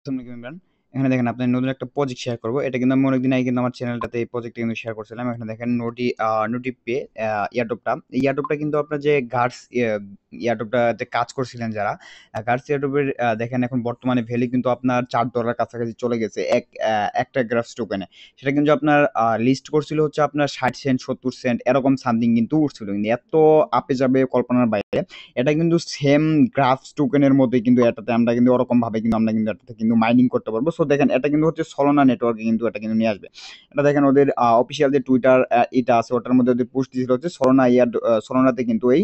আসসালামু আলাইকুম ইমরান। এখানে দেখেন আপনার নতুন একটা প্রজেক্ট শেয়ার করব। এটা কিন্তু আমি অনেকদিন আগে কিন্তু আমার চ্যানেলটাতে এই প্রজেক্টটা কিন্তু শেয়ার করছিলাম। এখানে দেখেন নোটি পে ইয়ারড্রপটা। এই ইয়ারড্রপটা কিন্তু আপনার যে গার্ডস ইয়ারড্রপটাতে কাজ করছিলেন যারা, গার্ডস ইয়ারড্রপের দেখেন এখন বর্তমানে ভ্যালু কিন্তু আপনার $4 কাছাকাছি চলে গেছে একটা গ্রাফস টোকেনে। সেটা কিন্তু আপনার লিস্ট করছিল হচ্ছে আপনার 60 সেন্ট, 70 সেন্ট এরকম সামথিং কিন্তু উঠছিল। কিন্তু এত আপে যাবে কল্পনার বাইরে। এটা কিন্তু সেম গ্রাফস টোকেনের মতোই কিন্তু এটাতে আমরা কিন্তু ওরকমভাবে কিন্তু আমরা কিন্তু এটাতে কিন্তু মাইনিং করতে পারবো। সো দেখেন এটা কিন্তু হচ্ছে সলোনা নেটওয়ার্কে কিন্তু এটা কিন্তু নিয়ে আসবে। এটা দেখেন ওদের অফিসিয়াল যে টুইটার এটা আছে ওটার মধ্যে ওদের পোস্ট দিয়েছিল হচ্ছে সলোনাতে কিন্তু এই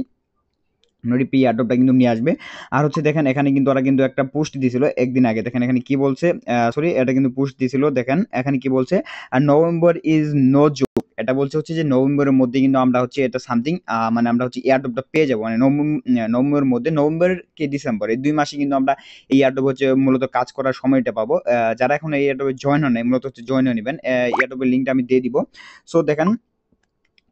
নোটিপি এয়ারড্রপটা কিন্তু নিয়ে আসবে। আর হচ্ছে দেখেন এখানে কিন্তু ওরা কিন্তু একটা পোস্ট দিয়েছিল একদিন আগে। দেখেন এখানে কি বলছে, সরি এটা কিন্তু পোস্ট দিয়েছিল। দেখেন এখানে কি বলছে, নভেম্বর ইজ নো জোক। এটা বলছে হচ্ছে যে নভেম্বরের মধ্যে কিন্তু আমরা হচ্ছে এটা সামথিং মানে আমরা হচ্ছে এয়ারড্রপটা পেয়ে যাবো। মানে নভেম্বরের মধ্যে, নভেম্বর কি ডিসেম্বর এই 2 মাসে কিন্তু আমরা এই এয়ারড্রপ হচ্ছে মূলত কাজ করার সময়টা পাবো। যারা এখন এই এয়ারড্রপে জয়েন হন নাই মূলত হচ্ছে জয়েন হয়ে নেবেন। এয়ারড্রপের লিঙ্কটা আমি দিয়ে দিব। সো দেখেন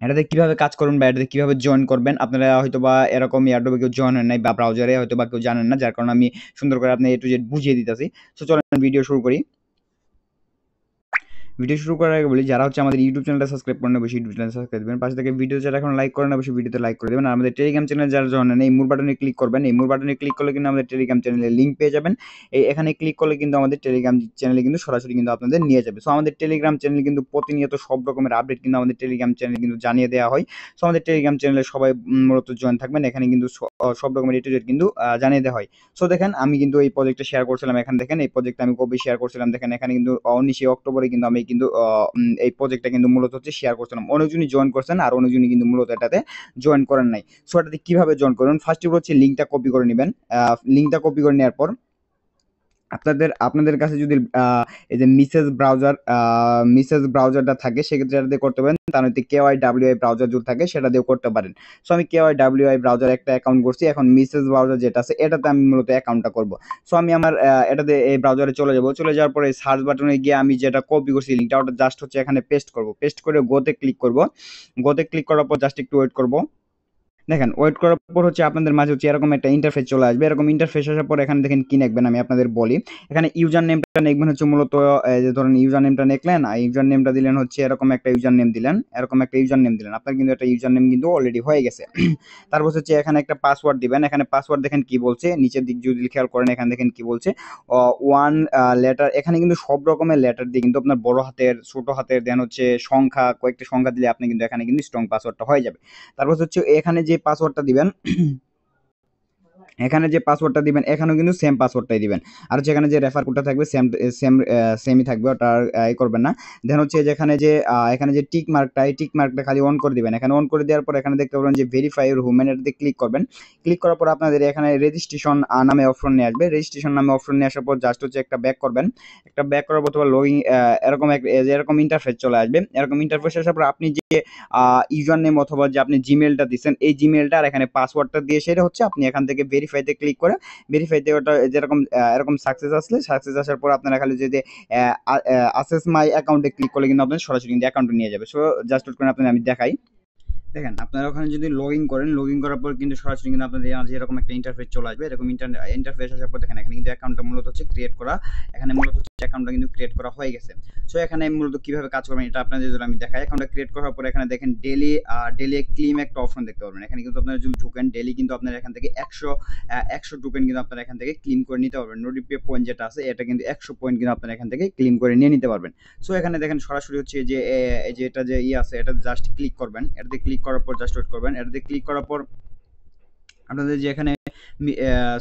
এটাতে কিভাবে কাজ করবেন বা এটাতে কিভাবে জয়েন করবেন, আপনারা হয়তো বা এরকম এয়ারড্রপে কেউ জয়েন হয় নাই বা ব্রাউজারে হয়তো বা কেউ জানেন না, যার কারণে আমি সুন্দর করে আপনি A to Z বুঝিয়ে দিতেছি। সো চলেন ভিডিও শুরু করি। ভিডিও শুরু করার আগে বলি, যারা হচ্ছে আমাদের ইউটিউব চ্যানেলটা সাবস্ক্রাইব করেন অবশ্যই ইউটিউব চ্যানেল সাবস্ক্রাইব দিবেন। পাশে থেকে ভিডিও যারা এখন লাইক করেন অবশ্যই ভিডিওতে লাইক করে দেবেন। আর আমাদের টেলিগ্রাম চ্যানেল যারা জয়েন নেন এই মোর বাটনে ক্লিক করবেন। এই মোর বাটনে ক্লিক করলে কিন্তু আমাদের টেলিগ্রাম চ্যানেলের লিঙ্ক পেয়ে যাবেন। এখানে ক্লিক করলে কিন্তু আমাদের টেলিগ্রাম চ্যানেলে কিন্তু সরাসরি কিন্তু আপনাদের নিয়ে যাবে। সো আমাদের টেলিগ্রাম চ্যানেল কিন্তু প্রতিনিয়ত সব রকমের আপডেট কিন্তু আমাদের টেলিগ্রাম চ্যানেলে কিন্তু জানিয়ে দেওয়া হয়। সো আমাদের টেলিগ্রাম চ্যানেলে সবাই মূলত জয়েন থাকবেন। এখানে কিন্তু সব রকমের A to Z কিন্তু জানিয়ে দেওয়া হয়। সো দেখেন আমি কিন্তু এই প্রজেক্টটা শেয়ার করছিলাম। এখানে দেখেন এই প্রজেক্টটা আমি কবে শেয়ার করছিলাম, দেখেন এখানে কিন্তু 19 অক্টোবরে কিন্তু আমি কিন্তু এই প্রজেক্টটা কিন্তু মূলত হচ্ছে শেয়ার করছিলাম। অনেকজনই জয়েন করছেন আর অনেকজনই কিন্তু মূলত এটাতে জয়েন করেন নাই। সো এটাতে কিভাবে জয়েন করবেন, ফার্স্ট অফ হচ্ছে লিঙ্কটা কপি করে নেবেন। লিঙ্কটা কপি করে নেওয়ার পর আপনাদের কাছে যদি এই যে মিসেস ব্রাউজারটা থাকে সেক্ষেত্রে এটা দিয়ে করতে পারেন। তার মধ্যে KYWI ব্রাউজার যদি থাকে সেটা দিয়েও করতে পারেন। সো আমি KYWI ব্রাউজার একটা অ্যাকাউন্ট করছি। এখন মিসেস ব্রাউজার যেটা আছে এটাতে আমি মূলত অ্যাকাউন্টটা করব। সো আমি আমার এটাতে এই ব্রাউজারে চলে যাব। চলে যাওয়ার পরে সার্চ বাটনে গিয়ে আমি যেটা কপি করছি লিঙ্কটা ওটা জাস্ট হচ্ছে এখানে পেস্ট করব। পেস্ট করে গোতে ক্লিক করব। গোতে ক্লিক করার পর জাস্ট একটু ওয়েট করব। দেখেন ওয়েট করার পর হচ্ছে আপনাদের মাঝে হচ্ছে এরকম একটা ইন্টারফেস চলে আসবে। এরকম ইন্টারফেস আসার পর এখানে দেখেন কি লিখবেন আমি আপনাদের বলি। এখানে ইউজার নেমটা লিখবেন হচ্ছে মূলত যে ধরেন ইউজার নেমটা লিখলেন আর ইউজার নেমটা দিলেন হচ্ছে এরকম একটা ইউজার নেম দিলেন, এরকম একটা ইউজার নেম দিলেন। আপনার কিন্তু একটা ইউজার নেম কিন্তু অলরেডি হয়ে গেছে। তারপর হচ্ছে এখানে একটা পাসওয়ার্ড দিবেন। এখানে পাসওয়ার্ড দেখেন কি বলছে, নিচের দিক যদি খেয়াল করেন এখানে দেখেন কি বলছে, ওয়ান লেটার। এখানে কিন্তু সব রকমের লেটার দিয়ে কিন্তু আপনার বড় হাতের, ছোট হাতের, দেন হচ্ছে সংখ্যা, কয়েকটা সংখ্যা দিলে আপনি কিন্তু এখানে কিন্তু স্ট্রং পাসওয়ার্ডটা হয়ে যাবে। তারপর হচ্ছে এখানে যে পাসওয়ার্ডটা দিবেন এখানে যে পাসওয়ার্ডটা দিবেন এখানেও কিন্তু সেম পাসওয়ার্ডটাই দিবেন। আর হচ্ছে এখানে যে রেফার কোডটা থাকবে সেমই থাকবে, ওটা করবেন না। দেন হচ্ছে যেখানে যে এখানে যে টিক মার্কটা, এই টিক মার্কটা খালি অন করে দিবেন। এখানে অন করে দেওয়ার পর এখানে দেখতে পাবেন যে ভেরিফাই ইউর হুমেন, এটাতে ক্লিক করবেন। ক্লিক করার পর আপনাদের এখানে রেজিস্ট্রেশন নামে অপশন নিয়ে আসবে। রেজিস্ট্রেশন নামে অপশন নিয়ে আসার পর জাস্ট হচ্ছে একটা ব্যাক করবেন। একটা ব্যাক করার পর লগইন এরকম ইন্টারফেস চলে আসবে। এরকম ইন্টারফেস আসার পর আপনি যে ইউজার নেম অথবা যে আপনি জিমেলটা দিচ্ছেন এই জিমেলটা আর এখানে পাসওয়ার্ডটা দিয়ে সেটা হচ্ছে আপনি এখান থেকে ভেরিফাইতে ক্লিক করে ভেরিফাইতে ওটা যেরকম এরকম সাকসেস আসলে, সাকসেস আসার পর আপনারা খালি যদি অ্যাসেস মাই অ্যাকাউন্টে ক্লিক করলে কিন্তু আপনার সরাসরি কিন্তু অ্যাকাউন্টে নিয়ে যাবে। সো জাস্ট করে আপনাদের আমি দেখাই। দেখেন আপনারা ওখানে যদি লগইন করেন, লগইন করার পর কিন্তু সরাসরি কিন্তু আপনাদের মাঝে এরকম একটা ইন্টারফেস চলে আসবে। এরকম ইন্টারফেস আসার পর দেখেন এখানে কিন্তু অ্যাকাউন্টটা মূলত হচ্ছে ক্রিয়েট করা, এখানে মূলত হচ্ছে অ্যাকাউন্টটা কিন্তু ক্রিয়েট করা হয়ে গেছে। সো এখানে মূলত কিভাবে কাজ করবেন এটা আপনাদের যদি আমি দেখাই। অ্যাকাউন্টটা ক্রিয়েট করার পর এখানে দেখেন ডেলি ক্লেম একটা অপশন দেখতে পারবেন। এখানে কিন্তু আপনারা যদি ঢুকেন ডেলি কিন্তু আপনারা এখান থেকে 100 টোকেন কিন্তু আপনারা এখান থেকে ক্লেম করে নিতে পারবেন। নোটিপে পয়েন্ট যেটা আছে এটা কিন্তু 100 পয়েন্ট কিন্তু আপনারা এখান থেকে ক্লেম করে নিয়ে নিতে পারবেন। সো এখানে দেখেন সরাসরি হচ্ছে যে এই যে এটা যে আছে এটা জাস্ট ক্লিক করবেন। এটাতে ক্লিক করার পর জাস্ট ওয়েট করবেন। এটাতে ক্লিক করার পর আপনাদের যে এখানে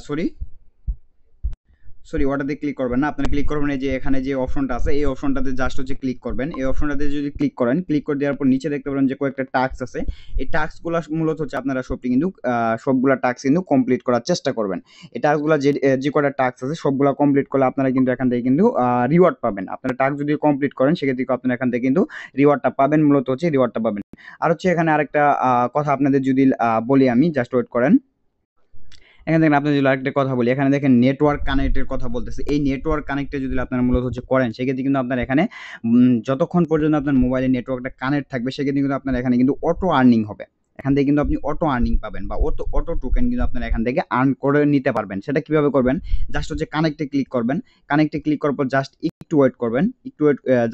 সরি ওটাতে ক্লিক করবেন না, আপনারা ক্লিক করবেন এই যে এখানে যে অপশনটা আছে এই অপশনটাতে জাস্ট হচ্ছে ক্লিক করবেন। এই অপশনটাতে যদি ক্লিক করেন, ক্লিক করে দেওয়ার পর নিচে দেখতে পাবেন যে কয়েকটা টাস্ক আছে। এই টাস্কগুলো মূলত হচ্ছে আপনারা সবগুলা টাস্ক কিন্তু কমপ্লিট করার চেষ্টা করবেন। এই টাস্কগুলো যে কয়টা টাস্ক আছে সবগুলা কমপ্লিট করলে আপনারা কিন্তু এখান থেকে কিন্তু রিওয়ার্ড পাবেন। আপনারা টাস্ক যদি কমপ্লিট করেন সেক্ষেত্রে আপনারা এখান থেকে কিন্তু রিওয়ার্ডটা পাবেন, মূলত হচ্ছে রিওয়ার্ডটা পাবেন। আর হচ্ছে এখানে আরেকটা কথা আপনাদের যদি বলি আমি, জাস্ট ওয়েট করেন। এখানে দেখেন আপনাদের যদি আরেকটা কথা বলি, এখানে দেখেন নেটওয়ার্ক কানেক্টের কথা বলতেছে। এই নেটওয়ার্ক কানেক্টে যদি আপনারা মূলত হচ্ছে করেন সেক্ষেত্রে কিন্তু আপনার এখানে যতক্ষণ পর্যন্ত আপনার মোবাইলে নেটওয়ার্কটা কানেক্ট থাকবে সেক্ষেত্রে কিন্তু আপনার এখানে কিন্তু অটো আর্নিং হবে। এখান থেকে কিন্তু আপনি অটো আর্নিং পাবেন বা অটো টোকেন কিন্তু আপনারা এখান থেকে আর্ন করে নিতে পারবেন। সেটা কিভাবে করবেন? জাস্ট হচ্ছে কানেক্টে ক্লিক করবেন। কানেক্টে ক্লিক করার পর জাস্ট একটু ওয়েট করবেন।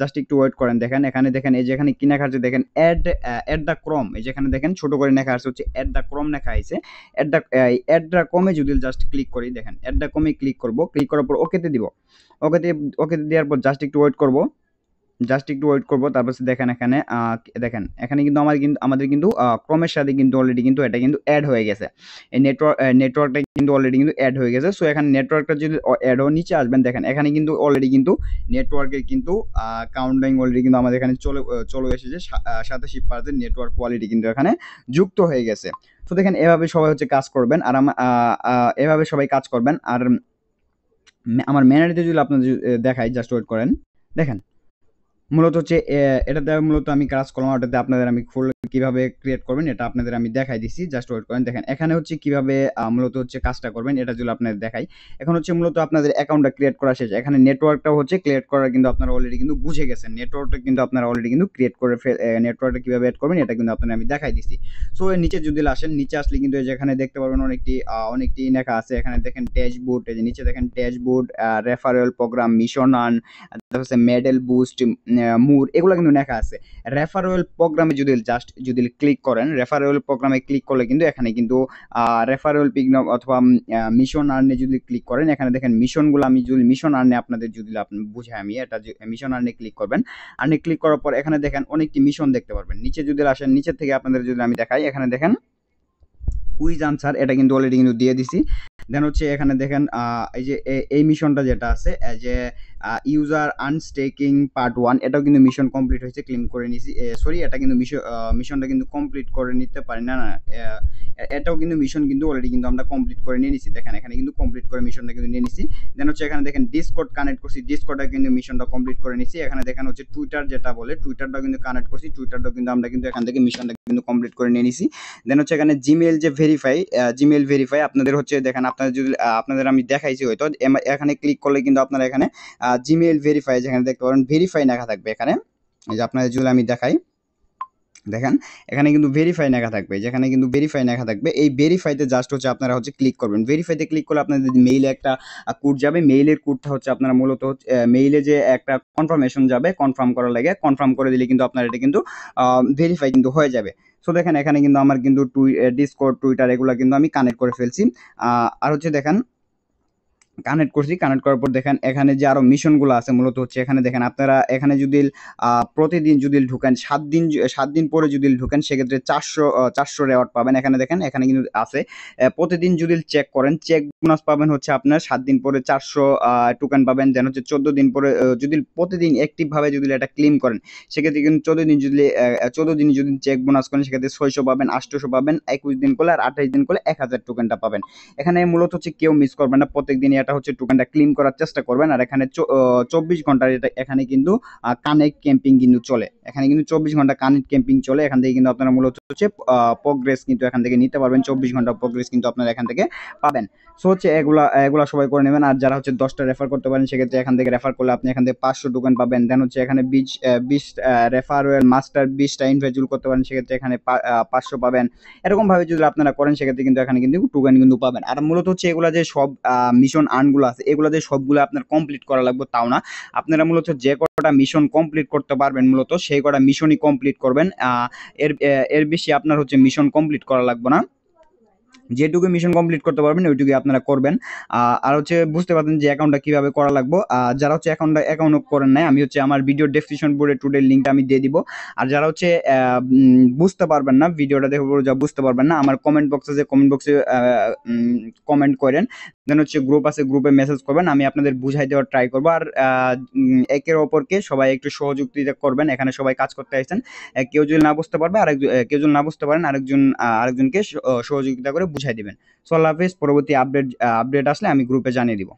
জাস্ট একটু ওয়েট করেন। দেখেন এখানে দেখেন এই যে এখানে কি লেখা আছে দেখেন এড দ্য ক্রম, এই যে এখানে দেখেন ছোট করে লেখা আছে হচ্ছে এড দ্য ক্রম লেখা আছে। এড দ্য ক্রমে যদি জাস্ট ক্লিক করি, দেখেন এড দ্য ক্রমে ক্লিক করব। ক্লিক করার পর ওকেতে দিব। ওকেতে দেওয়ার পর জাস্ট একটু ওয়েট করব। তারপর দেখেন এখানে কিন্তু আমাদের কিন্তু ক্রমের সাথে কিন্তু অলরেডি কিন্তু এটা কিন্তু অ্যাড হয়ে গেছে। এই নেটওয়ার্কটা কিন্তু অলরেডি কিন্তু অ্যাড হয়ে গেছে। সো এখানে নেটওয়ার্কটা যদি অ্যাড হয়ে নিচে আসবেন, দেখেন এখানে কিন্তু অলরেডি কিন্তু নেটওয়ার্কের কিন্তু কাউন্টডাউন অলরেডি কিন্তু আমাদের এখানে চলে এসেছে। 87% নেটওয়ার্ক কোয়ালিটি কিন্তু এখানে যুক্ত হয়ে গেছে। তো দেখেন এভাবে সবাই হচ্ছে কাজ করবেন, আর এভাবে সবাই কাজ করবেন। আর আমার ম্যানারিতে যদি আপনাদের দেখাই, জাস্ট ওয়েট করেন। দেখেন মূলত হচ্ছে এটাতে মূলত আমি কাজ করলাম, ওটাতে আপনাদের আমি ফুল কিভাবে ক্রিয়েট করবেন এটা আপনাদের আমি দেখাই দিছি। জাস্ট ওয়েট করেন। দেখেন এখানে হচ্ছে কিভাবে মূলত হচ্ছে কাজটা করবেন এটা যদি আপনাদের দেখাই। এখন হচ্ছে মূলত আপনাদের অ্যাকাউন্টটা ক্রিয়েট করা শেষ। এখানে নেটওয়ার্কটাও হচ্ছে ক্রিয়েট করা কিন্তু আপনারা অলরেডি কিন্তু বুঝে গেছেন। নেটওয়ার্কটা কিন্তু আপনারা অলরেডি কিন্তু ক্রিয়েট করে নেটওয়ার্কটা কিভাবে অ্যাড করবেন এটা কিন্তু আপনাদের আমি দেখাই দিছি। সো নিচে যদি আসেন, নিচে আসলে কিন্তু এই যে এখানে দেখতে পারবেন অনেকটি লেখা আছে। এখানে দেখেন ড্যাশবোর্ড, এই যে নিচে দেখেন dashboard, referral program, mission earn, তারপর হচ্ছে মেডেল বুস্ট, মুর, এগুলো কিন্তু লেখা আছে। রেফারেল প্রোগ্রামে যদি ক্লিক করেন, রেফারেল প্রোগ্রামে ক্লিক করলে কিন্তু এখানে কিন্তু রেফারেল পিগনম অথবা মিশন আর্নে যদি ক্লিক করেন, এখানে দেখেন মিশনগুলো আমি যদি মিশন আর্নে আপনাদের যদি বুঝাই, আমি এটা মিশন আর্নে ক্লিক করবেন। আর্নে ক্লিক করার পর এখানে দেখেন অনেকটি মিশন দেখতে পারবেন। নিচে যদি আসেন, নিচের থেকে আপনাদের যদি আমি দেখাই, এখানে দেখেন কুইজ আনসার, এটা কিন্তু অলরেডি কিন্তু দিয়ে দিছি। দেন হচ্ছে এখানে দেখেন এই যে এই মিশনটা যেটা আছে, যে ইউজার আনস্টেকিং পার্ট 1, এটাও কিন্তু মিশন কমপ্লিট হয়েছে, ক্লেম করে নিছি। সরি, এটা কিন্তু মিশনটা কিন্তু কমপ্লিট করে নিতে পারি না। এটাও কিন্তু মিশন কিন্তু অলরেডি কিন্তু আমরা কমপ্লিট করে নিয়ে নিছি। দেখেন এখানে কিন্তু কমপ্লিট করে মিশনটা কিন্তু নিয়ে নিছি। দেন হচ্ছে এখানে দেখেন ডিসকর্ড কানেক্ট করছি, ডিসকর্ডটা কিন্তু মিশনটা কমপ্লিট করে নিছি। এখানে দেখেন হচ্ছে টুইটার যেটা বলে, টুইটারটাও কিন্তু কানেক্ট করছি, টুইটারটাও কিন্তু আমরা কিন্তু এখান থেকে মিশনটা কিন্তু কমপ্লিট করে নিয়ে নিছি। দেন হচ্ছে এখানে জিমেইল যে জিমেইল ভেরিফাই আপনাদের হচ্ছে দেখেন, আপনাদের যদি আপনাদের আমি দেখাইছি হয়তো, এখানে ক্লিক করলে কিন্তু আপনারা এখানে জিমেইল ভেরিফাই যেখানে দেখতে পারেন ভেরিফাই লেখা থাকবে। এখানে এই যে আপনাদের যদি আমি দেখাই, দেখেন এখানে কিন্তু ভেরিফাই লেখা থাকবে, যেখানে কিন্তু ভেরিফাই লেখা থাকবে। এই ভেরিফাইতে জাস্ট হচ্ছে আপনারা হচ্ছে ক্লিক করবেন। ভেরিফাইতে ক্লিক করলে আপনাদের মেইলে একটা কোড যাবে। মেইলের কোডটা হচ্ছে আপনারা মূলত মেইলে যে একটা কনফার্মেশন যাবে, কনফার্ম করার লাগে, কনফার্ম করে দিলে কিন্তু আপনার এটা কিন্তু ভেরিফাই কিন্তু হয়ে যাবে। সো দেখেন এখানে কিন্তু আমার কিন্তু ডিসকর্ড, টুইটার এগুলো কিন্তু আমি কানেক্ট করে ফেলছি। আর হচ্ছে দেখেন কানেক্ট করছি, কানেক্ট করার পর দেখেন এখানে যে আরো মিশনগুলো আছে মূলত হচ্ছে এখানে দেখেন আপনারা এখানে যদি প্রতিদিন যদি ঢুকেন, 7 দিন পরে যদি ঢুকেন, সেক্ষেত্রে 400 রেওয়ার্ড পাবেন। এখানে দেখেন এখানে কিন্তু আছে প্রতিদিন যদি চেক করেন, চেক বোনাস পাবেন হচ্ছে আপনার 7 দিন পরে 400 টোকেন পাবেন। দেন হচ্ছে 14 দিন পরে যদি প্রতিদিন অ্যাক্টিভ ভাবে যদি এটা ক্লেম করেন, সেক্ষেত্রে কিন্তু 14 দিন যদি চেক বোনাস করেন, সেক্ষেত্রে 600 পাবেন, 800 পাবেন, 21 দিন করলে আর 28 দিন করলে 1000 টোকেনটা পাবেন। এখানে মূলত হচ্ছে কেউ মিস করবেন না, প্রত্যেকদিন এটা হচ্ছে টোকেনটা ক্লেম করার চেষ্টা করবেন। আর এখানে 24 ঘন্টার এটা এখানে কিন্তু কানেক্ট ক্যাম্পিং কিন্তু চলে। এখানে কিন্তু 24 ঘন্টা কানেক্ট ক্যাম্পিং চলে। এখান থেকে কিন্তু আপনারা মূলত হচ্ছে প্রোগ্রেস কিন্তু এখান থেকে নিতে পারবেন। 24 ঘন্টা প্রোগ্রেস কিন্তু আপনারা এখান থেকে পাবেন। সো হচ্ছে এগুলা সবাই করে নেবেন। আর যারা হচ্ছে 10টা রেফার করতে পারেন, সেক্ষেত্রে এখান থেকে রেফার করলে আপনি এখান থেকে 500 টোকেন পাবেন। দেন হচ্ছে এখানে 20 রেফারেল মাস্টার 20টা ইনভাইজুয়াল করতে পারেন, সেক্ষেত্রে এখানে 500 পাবেন। এরকম ভাবে যদি আপনারা করেন, সেক্ষেত্রে কিন্তু এখানে কিন্তু টোকেন কিন্তু পাবেন। আর মূলত হচ্ছে এগুলা যে সব মিশন আর্নগুলো আছে, এগুলো যে সবগুলো আপনার কমপ্লিট করা লাগবে তাও না। আপনারা মূলত যে কটা মিশন কমপ্লিট করতে পারবেন, মূলত সেই কটা মিশনই কমপ্লিট করবেন। এর বেশি আপনার হচ্ছে মিশন কমপ্লিট করা লাগবে না। যেটুকু মিশন কমপ্লিট করতে পারবেন ওইটুকুই আপনারা করবেন। আর হচ্ছে বুঝতে পারবেন যে অ্যাকাউন্টটা কিভাবে করা লাগবে। যারা হচ্ছে অ্যাকাউন্ট করেন নাই, আমি হচ্ছে আমার ভিডিও ডেসক্রিপশন বোর্ডে টুডের লিঙ্কটা আমি দিয়ে দিব। আর যারা হচ্ছে বুঝতে পারবেন না, ভিডিওটা দেখে যা বুঝতে পারবেন না, আমার কমেন্ট বক্সে কমেন্ট করেন। দেন হচ্ছে গ্রুপ আছে, গ্রুপে মেসেজ করবেন, আমি আপনাদের বুঝাই দেওয়ার ট্রাই করবো। আর একের অপরকে সবাই একটু সহযোগিতা করবেন। এখানে সবাই কাজ করতে আসছেন, কেউ যদি না বুঝতে পারবে কেউ যদি না বুঝতে পারেন, আরেকজনকে সহযোগিতা করে বুঝাই দিবেন। সো আল্লাহ হাফেজ। পরবর্তী আপডেট আসলে আমি গ্রুপে জানিয়ে দিব।